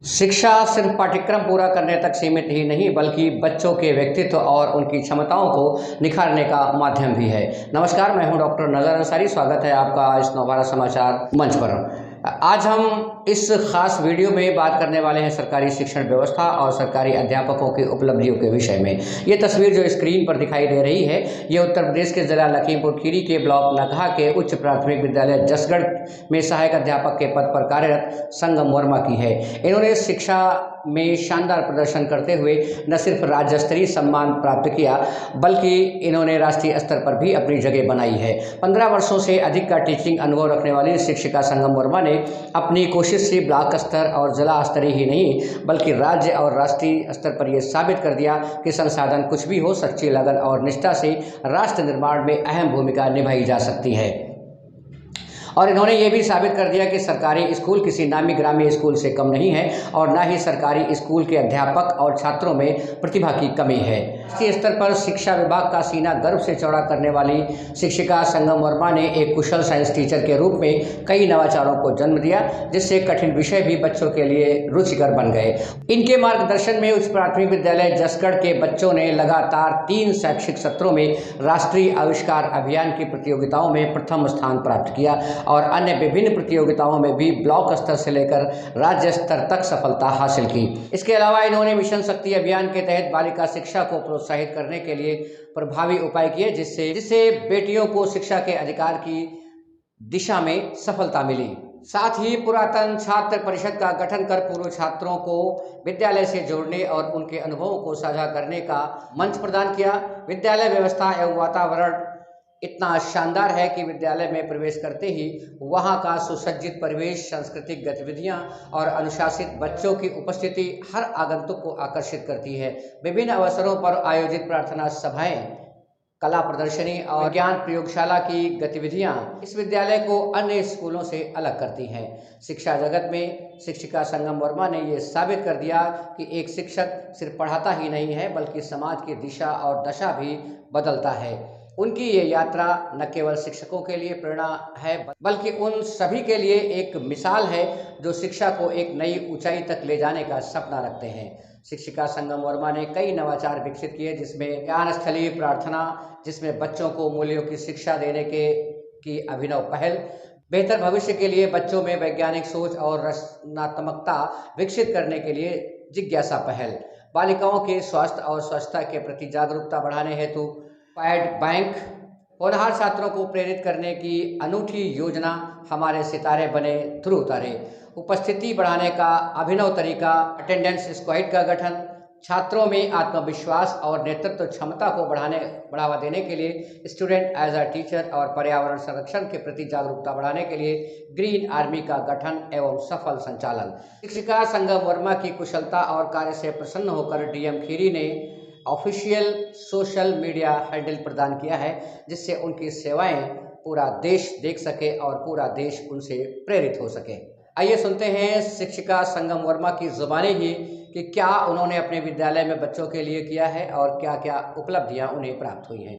शिक्षा सिर्फ पाठ्यक्रम पूरा करने तक सीमित ही नहीं बल्कि बच्चों के व्यक्तित्व और उनकी क्षमताओं को निखारने का माध्यम भी है। नमस्कार, मैं हूं डॉक्टर नजर अंसारी। स्वागत है आपका इस नवभारत समाचार मंच पर। आज हम इस खास वीडियो में बात करने वाले हैं सरकारी शिक्षण व्यवस्था और सरकारी अध्यापकों की उपलब्धियों के विषय में। ये तस्वीर जो स्क्रीन पर दिखाई दे रही है, ये उत्तर प्रदेश के जिला लखीमपुर खीरी के ब्लॉक नकहा के उच्च प्राथमिक विद्यालय जसगढ़ में सहायक अध्यापक के पद पर कार्यरत संगम वर्मा की है। इन्होंने शिक्षा में शानदार प्रदर्शन करते हुए न सिर्फ राज्य स्तरीय सम्मान प्राप्त किया बल्कि इन्होंने राष्ट्रीय स्तर पर भी अपनी जगह बनाई है। 15 वर्षों से अधिक का टीचिंग अनुभव रखने वाली शिक्षिका संगम वर्मा ने अपनी कोशिश से ब्लॉक स्तर और जिला स्तरीय ही नहीं बल्कि राज्य और राष्ट्रीय स्तर पर यह साबित कर दिया कि संसाधन कुछ भी हो, सच्ची लगन और निष्ठा से राष्ट्र निर्माण में अहम भूमिका निभाई जा सकती है। और इन्होंने ये भी साबित कर दिया कि सरकारी स्कूल किसी नामी ग्रामीण स्कूल से कम नहीं है और न ही सरकारी स्कूल के अध्यापक और छात्रों में प्रतिभा की कमी है। राष्ट्रीय स्तर पर शिक्षा विभाग का सीना गर्व से चौड़ा करने वाली शिक्षिका संगम वर्मा ने एक कुशल साइंस टीचर के रूप में कई नवाचारों को जन्म दिया, जिससे कठिन विषय भी बच्चों के लिए रुचिकर बन गए। इनके मार्गदर्शन में उच्च प्राथमिक विद्यालय जसगढ़ के बच्चों ने लगातार 3 शैक्षिक सत्रों में राष्ट्रीय आविष्कार अभियान की प्रतियोगिताओं में प्रथम स्थान प्राप्त किया और अन्य विभिन्न प्रतियोगिताओं में भी ब्लॉक स्तर से लेकर राज्य स्तर तक सफलता हासिल की। इसके अलावा इन्होंने मिशन शक्ति अभियान के तहत बालिका शिक्षा को प्रोत्साहित करने के लिए प्रभावी उपाय किए, जिससे बेटियों को शिक्षा के अधिकार की दिशा में सफलता मिली। साथ ही पुरातन छात्र परिषद का गठन कर पूर्व छात्रों को विद्यालय से जोड़ने और उनके अनुभवों को साझा करने का मंच प्रदान किया। विद्यालय व्यवस्था एवं वातावरण इतना शानदार है कि विद्यालय में प्रवेश करते ही वहां का सुसज्जित परिवेश, सांस्कृतिक गतिविधियां और अनुशासित बच्चों की उपस्थिति हर आगंतुक को आकर्षित करती है। विभिन्न अवसरों पर आयोजित प्रार्थना सभाएं, कला प्रदर्शनी और ज्ञान प्रयोगशाला की गतिविधियां इस विद्यालय को अन्य स्कूलों से अलग करती हैं। शिक्षा जगत में शिक्षिका संगम वर्मा ने ये साबित कर दिया कि एक शिक्षक सिर्फ पढ़ाता ही नहीं है बल्कि समाज की दिशा और दशा भी बदलता है। उनकी ये यात्रा न केवल शिक्षकों के लिए प्रेरणा है बल्कि उन सभी के लिए एक मिसाल है जो शिक्षा को एक नई ऊंचाई तक ले जाने का सपना रखते हैं। शिक्षिका संगम वर्मा ने कई नवाचार विकसित किए, जिसमें ज्ञान स्थलीय प्रार्थना, जिसमें बच्चों को मूल्यों की शिक्षा देने की अभिनव पहल, बेहतर भविष्य के लिए बच्चों में वैज्ञानिक सोच और रचनात्मकता विकसित करने के लिए जिज्ञासा पहल, बालिकाओं के स्वास्थ्य और स्वच्छता के प्रति जागरूकता बढ़ाने हेतु पैड बैंक, होनहार छात्रों को प्रेरित करने की अनूठी योजना हमारे सितारे बने ध्रुव उतारे, उपस्थिति बढ़ाने का अभिनव तरीका, अटेंडेंस स्क्वाड का गठन, छात्रों में आत्मविश्वास और नेतृत्व क्षमता को बढ़ावा देने के लिए स्टूडेंट एज अ टीचर और पर्यावरण संरक्षण के प्रति जागरूकता बढ़ाने के लिए ग्रीन आर्मी का गठन एवं सफल संचालन। शिक्षिका संगम वर्मा की कुशलता और कार्य से प्रसन्न होकर डीएम खीरी ने ऑफिशियल सोशल मीडिया हैंडल प्रदान किया है, जिससे उनकी सेवाएं पूरा देश देख सके और पूरा देश उनसे प्रेरित हो सके। आइए सुनते हैं शिक्षिका संगम वर्मा की जुबानी ही कि क्या उन्होंने अपने विद्यालय में बच्चों के लिए किया है और क्या क्या उपलब्धियां उन्हें प्राप्त हुई हैं।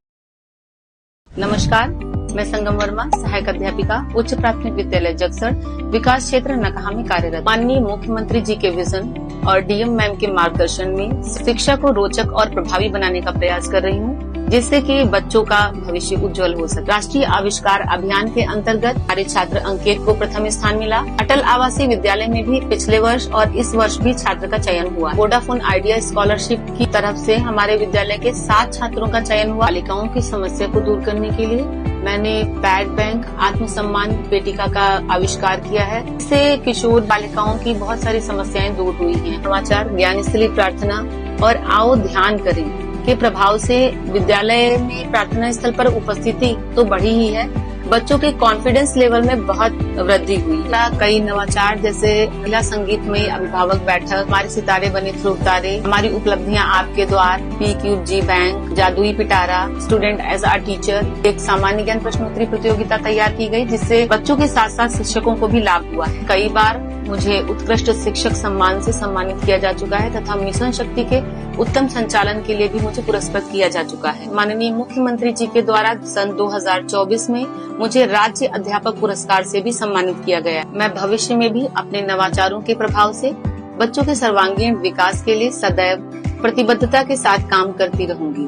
नमस्कार, मैं संगम वर्मा, सहायक अध्यापिका, उच्च प्राथमिक विद्यालय जगसर, विकास क्षेत्र नकहा में कार्यरत। माननीय मुख्यमंत्री जी के विजन और डीएम मैम के मार्गदर्शन में शिक्षा को रोचक और प्रभावी बनाने का प्रयास कर रही हूँ, जिससे कि बच्चों का भविष्य उज्जवल हो सके। राष्ट्रीय आविष्कार अभियान के अंतर्गत हमारे छात्र अंकित को प्रथम स्थान मिला। अटल आवासीय विद्यालय में भी पिछले वर्ष और इस वर्ष भी छात्र का चयन हुआ। वोडाफोन आइडिया स्कॉलरशिप की तरफ से हमारे विद्यालय के 7 छात्रों का चयन हुआ। बालिकाओं की समस्या को दूर करने के लिए मैंने पैड बैंक आत्मसम्मान पेटिका का आविष्कार किया है। इससे किशोर बालिकाओं की बहुत सारी समस्याएं दूर हुई हैं। नवाचार, ज्ञान स्थलीय प्रार्थना और आओ ध्यान करें के प्रभाव से विद्यालय में प्रार्थना स्थल पर उपस्थिति तो बढ़ी ही है, बच्चों के कॉन्फिडेंस लेवल में बहुत वृद्धि हुई। कई नवाचार जैसे महिला संगीत में अभिभावक बैठक, हमारे सितारे बने ध्रुव तारे, हमारी उपलब्धियां आपके द्वार, PQG बैंक, जादुई पिटारा, स्टूडेंट एज अ टीचर, एक सामान्य ज्ञान प्रश्नोत्तरी प्रतियोगिता तैयार की गई, जिससे बच्चों के साथ साथ शिक्षकों को भी लाभ हुआ है। कई बार मुझे उत्कृष्ट शिक्षक सम्मान से सम्मानित किया जा चुका है तथा मिशन शक्ति के उत्तम संचालन के लिए भी मुझे पुरस्कृत किया जा चुका है। माननीय मुख्यमंत्री जी के द्वारा सन 2024 में मुझे राज्य अध्यापक पुरस्कार से भी सम्मानित किया गया। मैं भविष्य में भी अपने नवाचारों के प्रभाव से बच्चों के सर्वांगीण विकास के लिए सदैव प्रतिबद्धता के साथ काम करती रहूंगी।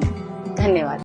धन्यवाद।